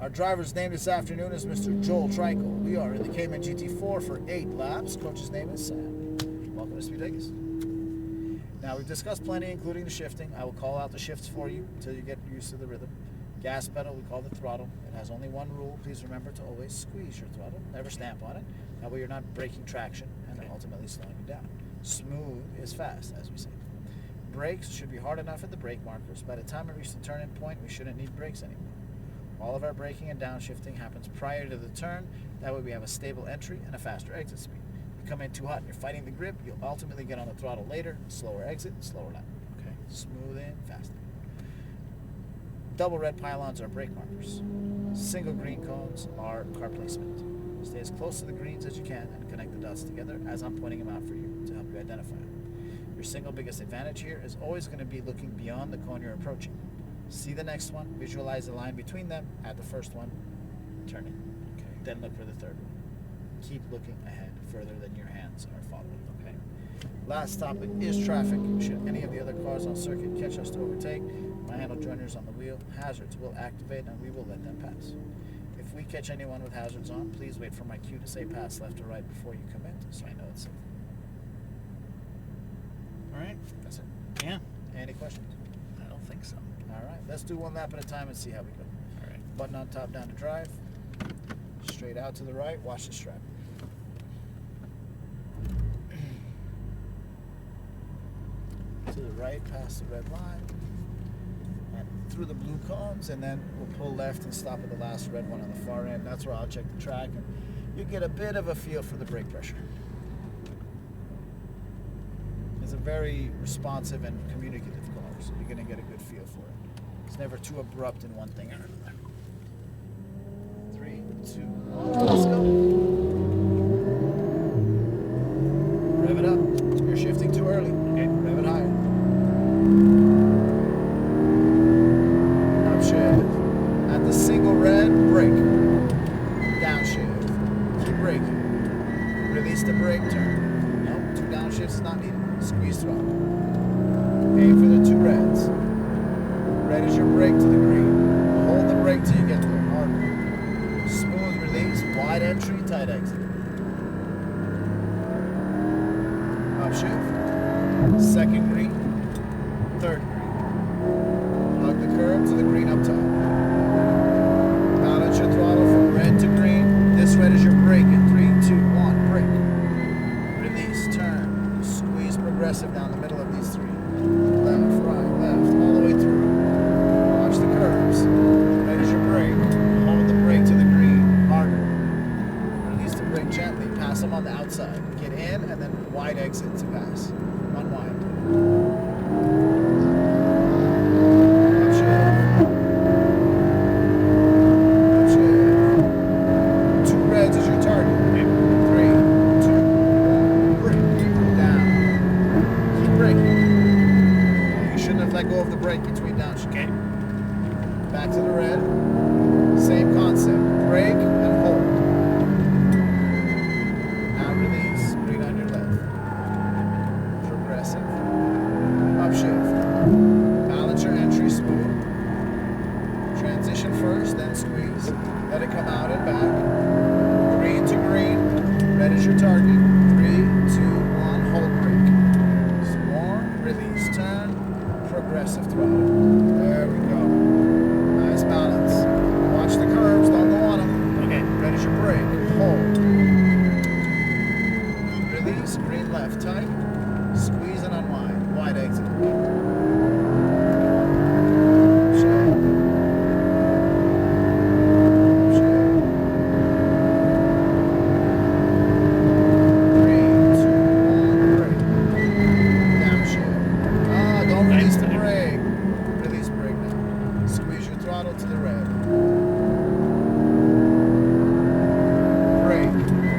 Our driver's name this afternoon is Mr. Joel Trikel. We are in the Cayman GT4 for 8 laps. Coach's name is Sam. Welcome to Speed Vegas. Now, we've discussed plenty, including the shifting. I will call out the shifts for you until you get used to the rhythm. Gas pedal, we call the throttle. It has only one rule. Please remember to always squeeze your throttle. Never stamp on it. That way you're not breaking traction and ultimately slowing you down. Smooth is fast, as we say. Brakes should be hard enough at the brake markers. By the time we reach the turn-in point, we shouldn't need brakes anymore. All of our braking and downshifting happens prior to the turn. That way we have a stable entry and a faster exit speed. If you come in too hot and you're fighting the grip, you'll ultimately get on the throttle later. Slower exit, slower lap. Okay, smooth in, fast in. Double red pylons are brake markers. Single green cones are car placement. Stay as close to the greens as you can and connect the dots together as I'm pointing them out for you to help you identify them. Your single biggest advantage here is always going to be looking beyond the cone you're approaching. See the next one, visualize the line between them, add the first one, turn it. Okay. Then look for the third one. Keep looking ahead further than your hands are following. Okay. Last topic is traffic. Should any of the other cars on circuit catch us to overtake, my handle joiners on the wheel, hazards will activate and we will let them pass. If we catch anyone with hazards on, please wait for my cue to say pass left or right before you commit, so I know it's safe. All right. That's it. Yeah. Any questions? I don't think so. All right, let's do one lap at a time and see how we go. All right. Button on top, down to drive. Straight out to the right, watch the strap. To the right, past the red line. And through the blue cones, and then we'll pull left and stop at the last red one on the far end. That's where I'll check the track, and you get a bit of a feel for the brake pressure. It's a very responsive and communicative car, so you're going to get a good feel for it. It's never too abrupt in one thing or another. 3, 2, 1, let's go. Rev it up. You're shifting too early. Okay, rev it higher. Upshift. At the single red, brake. Downshift. Keep braking. Release the brake, turn. Nope, 2 downshifts is not needed. Squeeze throttle. Aim for the 2 reds. Red is your brake to the green. Hold the brake till you get to it. Hard. Smooth release, wide entry, tight exit. Upshift. Second green. Third green. Hug the curb to the green up top. Balance your throttle from red to green. This red is your brake in 3, 2, 1. Brake. Release, turn. Squeeze progressive down the middle of these 3. Left, right, left, all the way through. Watch the curves. Red is your brake. Hold the brake to the green. Harder. Release the brake gently. Pass them on the outside. Get in and then wide exit to pass. Unwind. Upshift. Upshift. 2 reds is your target. 3, 2, 1. Brake. Down. Keep braking. You shouldn't have let go of the brake between downshifts. Okay. Back to the red. Same concept. Brake and hold. Now release. Green on your left. Progressive. Upshift. Balance your entry smooth. Transition first, then squeeze. Let it come out and back. Green to green. Red is your target. 3, 2, 1. Hold brake. Some more. Release. Turn. Progressive throttle. There we go. Nice balance. Watch the curves, don't go on them. Okay. Red is your brake. Hold. Release, green left, tight. Squeeze and unwind. Wide exit. Shift. Shift. 3, 2, 1, brake. Downshift. Don't release the brake. Release brake now. Squeeze your throttle to the red. Brake.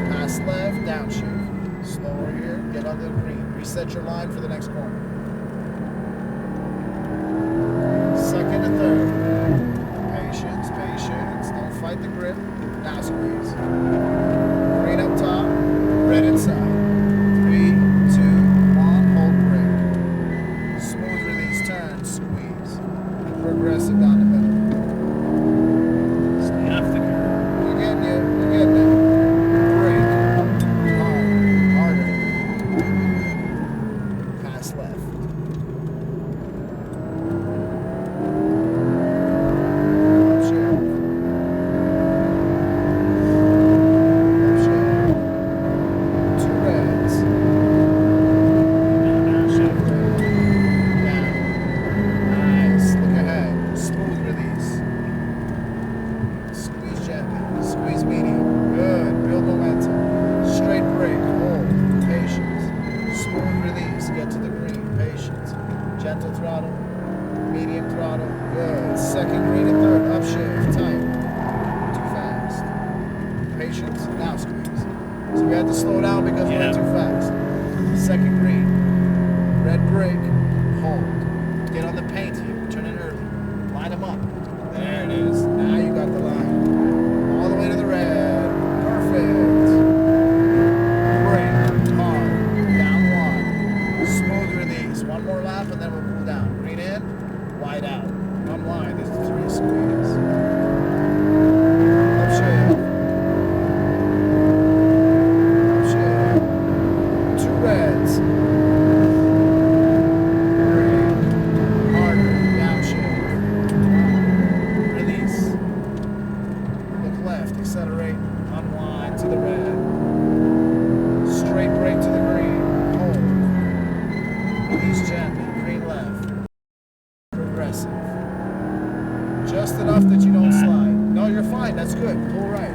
Pass left, downshift. Slower here. Get on the green. Reset your line for the next corner. Second and third. Patience, patience. Don't fight the grip. Now squeeze. Green up top. Red inside. 3, 2, 1. Hold brake. Smooth release. Turn. Squeeze. Progressive down the middle. Stay on second, green and third, upshift, tight, too fast. Patience, now squeeze. So we had to slow down because we went too fast. Second green, red brake, hold. Get on the paint here, turn in early. Line them up. There it is. Now you got the line. All the way to the red. Perfect. Brake, hard, down one. Smooth release. One more lap and then we'll cool down. Green in, wide out. One line, this is 3 squeeze. Upshift. Upshift. 2 reds. Brake. Harder. Downshift. Release. Look left. Accelerate. Unwind to the red. Straight brake to the green. Hold. Release gently. Green left. Progressive. Just enough that you don't slide. No, you're fine. That's good. Pull right.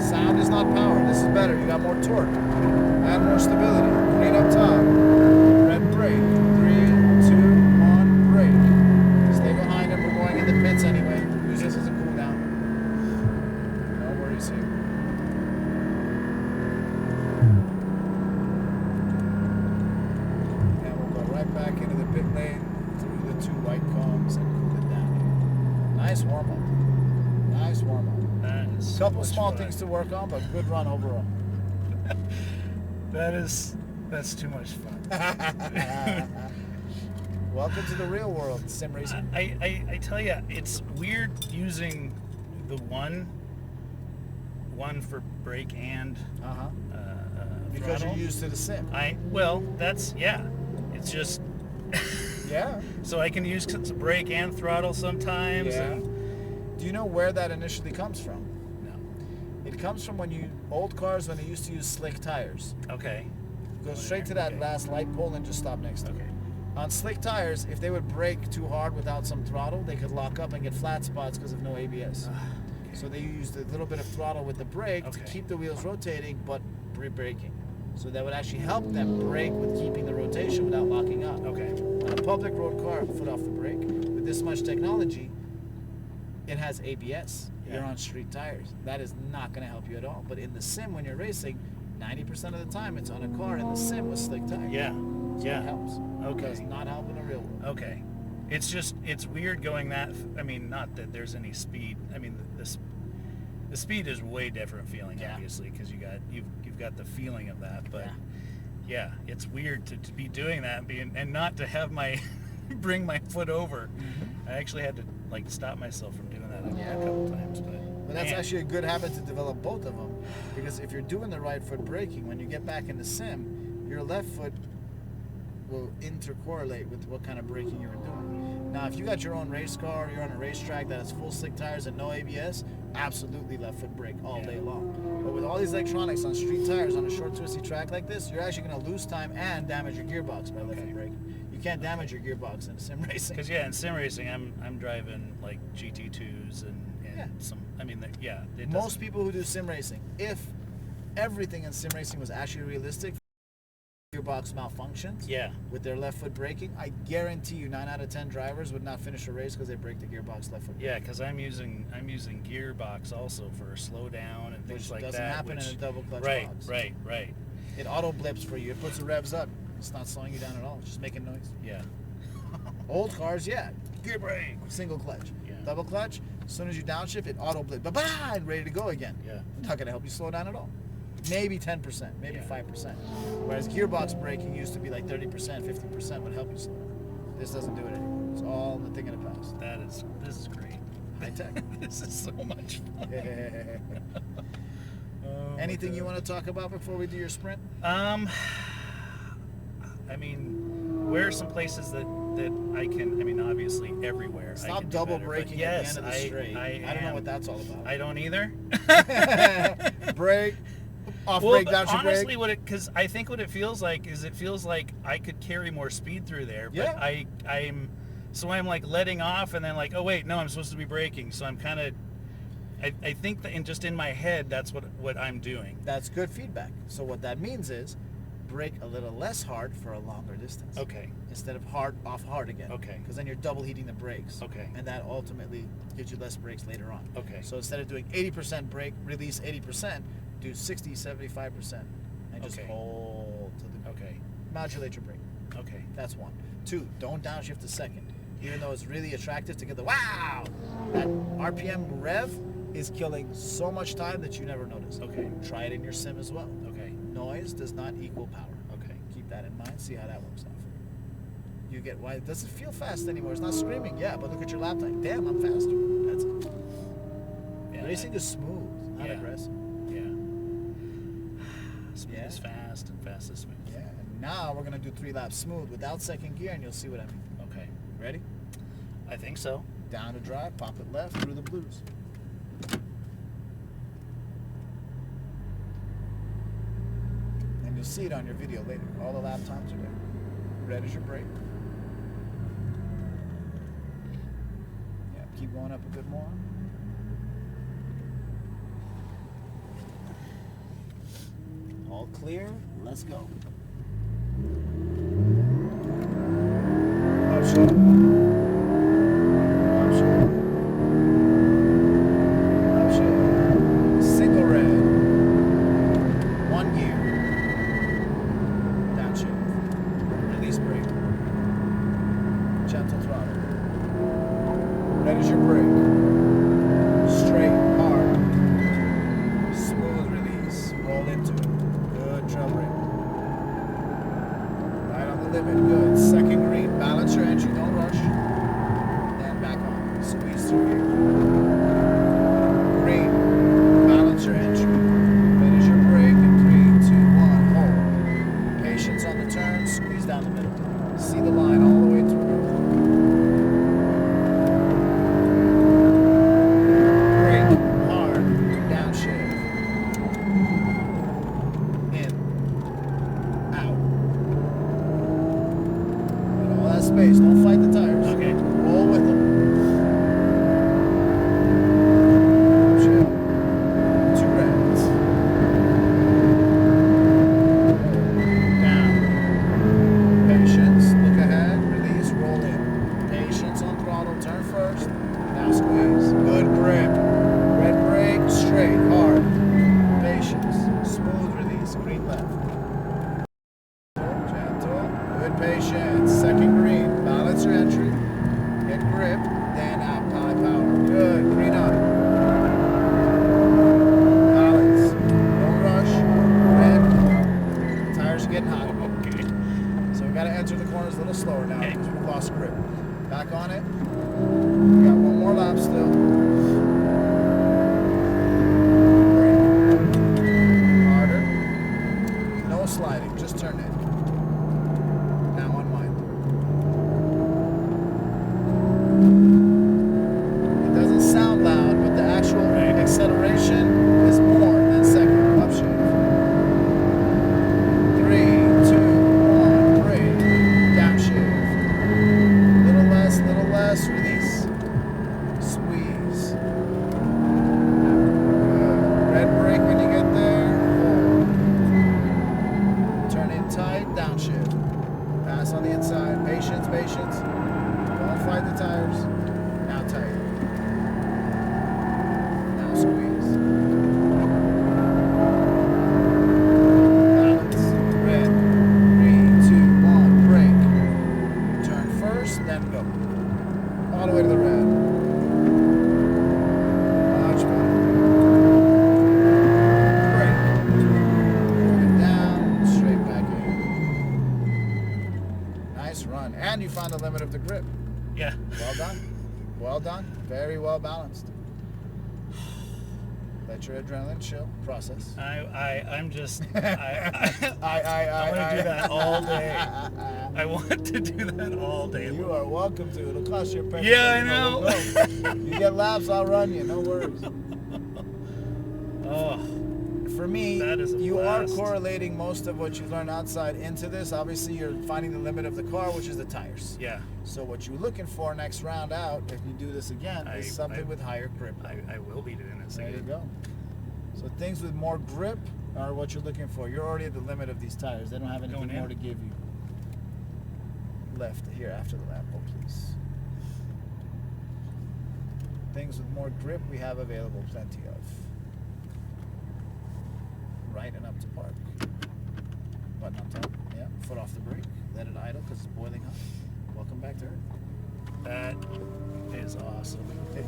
Sound is not power. This is better. You got more torque. Add more stability. Green up top. Red brake. 3, 2, 1, brake. Stay behind him. We're going in the pits anyway. Use this as a cool down. No worries here. And we'll go right back into the pit lane through the 2 white cones and cool it down. Nice warm up. Nice warm up. That is so Couple much small fun. things to work on, but good run overall. That's too much fun. Welcome to the real world, sim racing. I tell you, it's weird using the one for brake and Uh-huh. Because throttle. you're used to the sim. It's just Yeah. so I can use brake and throttle sometimes. Yeah. And, Do you know where that initially comes from? no. It comes from old cars when they used to use slick tires. Okay. Go straight to that Okay. last light pole and just stop next to it. Okay. On slick tires, if they would brake too hard without some throttle, they could lock up and get flat spots because of no ABS. So they used a little bit of throttle with the brake to Okay. keep the wheels rotating, but braking. So that would actually help them brake with keeping the rotation without locking up. Okay. On a public road car, foot off the brake, with this much technology, it has ABS. You're Yeah. on street tires. That is not going to help you at all. But in the sim, when you're racing, 90% of the time it's on a car in the sim with slick tires. Yeah. So Yeah. it helps. Okay. It does not help in the real world. Okay. It's weird going that. I mean, not that there's any speed. I mean, the speed is way different feeling, Yeah. obviously, because you've got the feeling of that. But Yeah. yeah, it's weird to be doing that and not to have my bring my foot over. Mm-hmm. I actually had to like stop myself from doing that a couple times. But that's man, actually a good habit to develop, both of them, because if you're doing the right foot braking, when you get back in the sim, your left foot will intercorrelate with what kind of braking you were doing. Now, if you got your own race car, you're on a racetrack that has full slick tires and no ABS, absolutely left foot brake all day long. But with all these electronics on street tires on a short, twisty track like this, you're actually going to lose time and damage your gearbox by left foot braking. You can't damage your gearbox in sim racing. because in sim racing, I'm driving like GT2s and Yeah. some. I mean, it Most doesn't- people who do sim racing, if everything in sim racing was actually realistic, gearbox malfunctions Yeah. with their left foot braking, I guarantee you 9 out of 10 drivers would not finish a race because they break the gearbox left foot. Yeah, because I'm using gearbox also for slow down and things Which like doesn't that. happen in a double clutch right, box. right. It auto blips for you. It puts the revs up. It's not slowing you down at all. It's just making noise. Yeah. Old cars, yeah. Gear brake, single clutch. Yeah. Double clutch, as soon as you downshift, it auto blip. Ba-ba! And ready to go again. Yeah. Not going to help you slow down at all. Maybe 10%, maybe Yeah. 5%. Whereas gearbox braking used to be like 30%, 50% would help you slow down. This doesn't do it anymore. It's all the thing in the past. This is great. High tech. This is so much fun. Oh, Anything my you God. want to talk about before we do your sprint? I mean, where are some places that I can? I mean, obviously everywhere. I Stop can do double better, but braking yes, at the end of the straight. I don't know am. what that's all about. I don't either. Brake, off Well, brake, but down your honestly, brake. because I think what it feels like is I could carry more speed through there, but Yeah. I'm like letting off and then like, oh wait, no, I'm supposed to be braking, so I'm kind of. I think that just in my head, that's what I'm doing. That's good feedback. So what that means is, brake a little less hard for a longer distance. Okay. Instead of hard off hard again. Okay. Because then you're double heating the brakes. Okay. And that ultimately gives you less brakes later on. Okay. So instead of doing 80% brake, release 80%, do 60, 75%, and just Okay. hold to the Okay. modulate your brake. Okay. That's one. Two, don't downshift the second. Even though it's really attractive to get the wow, that RPM rev is killing so much time that you never notice. Okay. Try it in your sim as well. Okay. Noise does not equal power. Okay. Keep that in mind. See how that works out for you. You get why it doesn't feel fast anymore. It's not screaming. Yeah, but look at your lap time. Damn, I'm faster. That's it. Yeah, Racing is smooth, not Yeah. aggressive. Yeah. Smooth Yeah. is fast and fast is smooth. Yeah. And now we're gonna do 3 laps smooth without second gear, and you'll see what I mean. Okay. Ready? I think so. Down to drive, pop it left through the blues. And you'll see it on your video later. All the lap times are there. Red is your brake. Yeah, keep going up a bit more. All clear, let's go. Upshift. Upshift. Upshift. Single red. 1 gear. Downshift. Release brake. Gentle throttle. Red is your brake. Straight, hard. Smooth release. Roll into it. Good trail brake. Right on the limit. Good. Second green. Balance your entry. Don't rush. Then back on. Squeeze through here. Green. Balance your entry. Finish your brake in 3, 2, 1. Hold. Patience on the turn. Squeeze down the middle. See the line all the way through. Brake. Hard. Downshift. In. Out. Got all that space. Don't fight the tires. Okay. Roll with them. Upshift. 2 reds. Down. Patience. Look ahead. Release. Roll in. Patience on throttle. Turn first. Now squeeze. Good grip. Red brake. Straight. Hard. Patience. Smooth release. Green left. Gentle. Good patience. Second green. Balance your entry. Get grip. Then out. High power. Good. Green on. Balance. Don't rush. Red. Tires are getting hot. Okay. So we got to enter the corners a little slower now Okay. because we've lost grip. Back on it. We got 1 more lap still. Brake. Harder. No sliding. Just turn in. Now unwind. It doesn't sound loud, but the actual acceleration is more than second. Upshift. 3, 2, 1, brake. Downshift. Little less, release. Squeeze. Good. Red brake when you get there. Hold. Turn in tight, downshift. Pass on the inside. Patience, patience. Don't fight the tires. Now tight. Now squeeze. Balance. Red. 3, 2, 1, brake. Turn first, then go. All the way to the red. Much better. Brake. Moving down, straight back in. Nice run. And you found the limit of the grip. Yeah. Well done. Well done. Very well balanced. Let your adrenaline chill. Process. I'm just I want to do that all day. I want to do that all day. You are welcome to. It'll cost you a penny. Yeah, I but know. we'll go. You get laps, I'll run you. No worries. Oh, For me, That is a you blast. are correlating most of what you learn outside into this. Obviously, you're finding the limit of the car, which is the tires. yeah. So what you're looking for next round out, if you do this again, is something with higher grip. I will be doing this There you again. go. So things with more grip are what you're looking for. You're already at the limit of these tires. They don't have anything Going in. more to give you. Left here after the lamp, please. Things with more grip we have available, plenty of. Right and up to park. Button on top. Yeah. Foot off the brake. Let it idle because it's boiling hot. Welcome back to Earth. That is awesome. You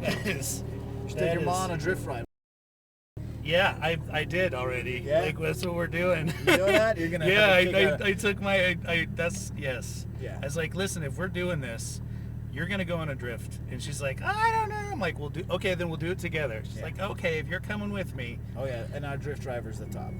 That is. should that take your is- mom on a drift ride. Yeah, I did already. Yeah? Like that's what we're doing. You know that? You're gonna Yeah, have a kick out. I took my that's yes. Yeah. I was like, listen, if we're doing this, you're gonna go on a drift, and she's like, I don't know. I'm like, we'll do. Okay, then we'll do it together. She's Yeah. like, okay, if you're coming with me. Oh yeah, and our drift driver's the top.